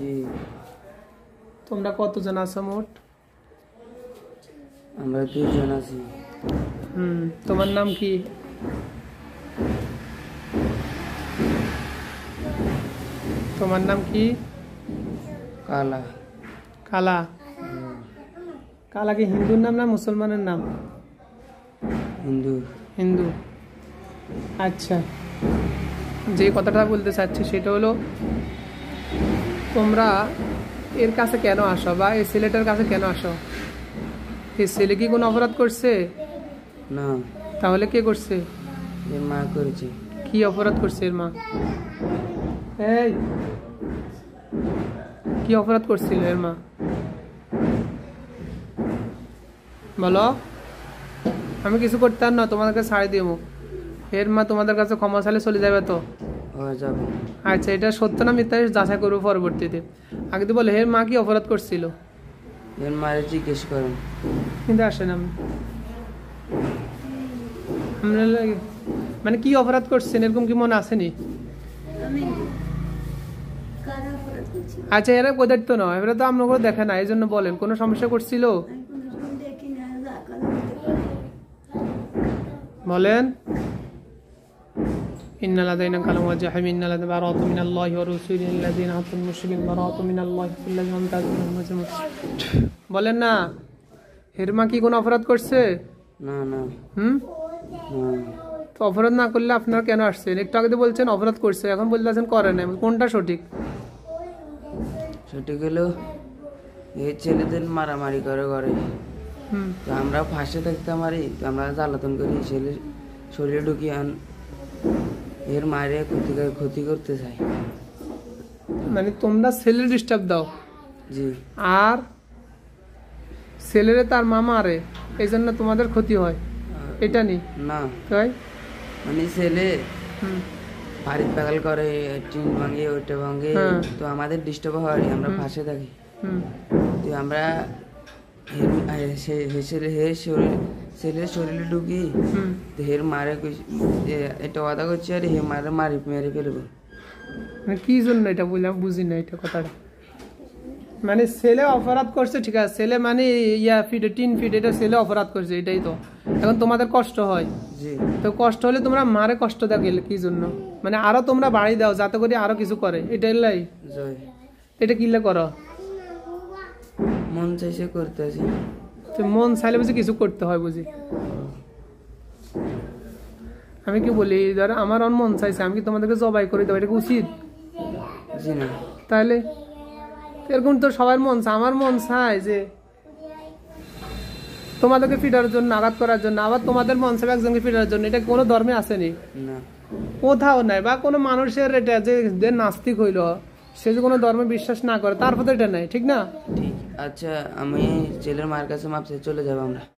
জি। তোমরা কতজন আছো মোট? আমরা 2 জন আছি। তোমার নাম কি? তোমার নাম কি? কালা। কালা? কালা কি হিন্দুর নাম না মুসলমানের নাম? হিন্দু। হিন্দু। আচ্ছা, যে কথাটা বলতে চাচ্ছি সেটা হলো, তোমরা এর কাছে কেন আসো বা এই ছেলেটার কাছে কেন আসো? এই ছেলে কি কোনো অপরাধ করছে? না। তাহলে কে করছে? এর মা করেছে। কি অপরাধ করছে এর মা? এই, কি অপরাধ করছিল এর মা? বলো। আমি কিছু করতাম না, তোমাদেরকে ছাড়ি দিব। এর মা তোমাদের কাছে ক্ষমা চাইলে চলে যাবে তো? যাবে। আচ্ছা, এটা সত্য না মিথ্যা যাচাই করবো পরবর্তীতে। আগে তো বলে এর মা কি অপরাধ করছিল? এর মায়ের জিজ্ঞেস করেন। কিন্তু আসেন মানে কি অপরাধ করছেন এরকম কি মনে আসেনি? আচ্ছা, এরা কোথায় তো নয়, এরা তো আপনার দেখে না, এই জন্য বলেন কোনো সমস্যা করছিল? বলেন। ইন্নালাদাইনা কালাম ওয়া জাহিম ইন্নালাদা বারাতু মিনাল্লাহি ওয়া রাসূলিহি আল্লাযিনা আতাল মুশরিকিন বারাতু মিনাল্লাহি আল্লাযিনা আমতাজুল মুজরিমুন। বলেন না, হেরমা কি কোনো অপরাধ করছে? না না। তো অপরাধ না করলে আপনারা কেন আসছেন? একটু আগে তো বলছেন অপরাধ করছে, এখন বলতেছেন করে না। কোনটা সঠিক? সঠিক হলো এই ছেলেদের মারামারি করে ঘরে, তো আমরা ফাঁসে থাকতে মারি, তো আমরা জ্বালাতন করি, ছেলে শরীরে ঢুকিয়ে এর মায়ের ক্ষতি করতে চাই। মানে তোমরা ছেলের ডিস্টার্ব দাও? জি। আর ছেলেরে তার মামা আরে, এই জন্য তোমাদের ক্ষতি হয়, এটা নেই না। তাই মানে ছেলে বাড়ির পাগল করে, টিন ভাঙে, ওইটা ভাঙে, তো আমাদের ডিস্টার্ব হয়, আমরা ফাঁসে থাকি। তো আমরা ছেলের শরীরে ঢুকি, তো হের মারে এটা কথা করছি, আর হে মারে মেরে ফেলবো। মানে কি জন্য এটা বললাম বুঝি না এটা কথাটা। মানে ছেলে অপরাধ করছে, ঠিক আছে, ছেলে মানে ফিট 3 ফিট, এটা ছেলে অপরাধ করছে, এটাই তো। এখন তোমাদের কষ্ট হয়, তো কষ্ট হলে তোমরা মারে কষ্ট দাও কি জন্য? মানে আরো তোমরা বাড়ি দাও যাতে করে আরো কিছু করে, এটাই লাই। এটা কিলে করো? মন চাইছে করতেছি। তো মন চাইলে বুঝি কিছু করতে হয় বুঝি? আমি কি বলি, ধরো আমার মন চাইছে, আমি কি তোমাদেরকে জবাই করে দেবো? এটা কি উচিত? জি না। তাহলে এরকম তো সবার মন চায়, আমার মন চায় যে তোমাদেরকে ফিটার জন্য, আঘাত করার জন্য, আবার তোমাদের মন চায় একজনকে ফিটার জন্য। এটা কোনো ধর্মে আসেনি, কোথাও নাই। বা কোনো মানুষের এটা যে নাস্তিক হইল, সে যে কোনো ধর্মে বিশ্বাস না করে, তারপর তো এটা নাই, ঠিক না? ঠিক। আচ্ছা, আমি ছেলের মার কাছে মাপছে চলে যাবো আমরা।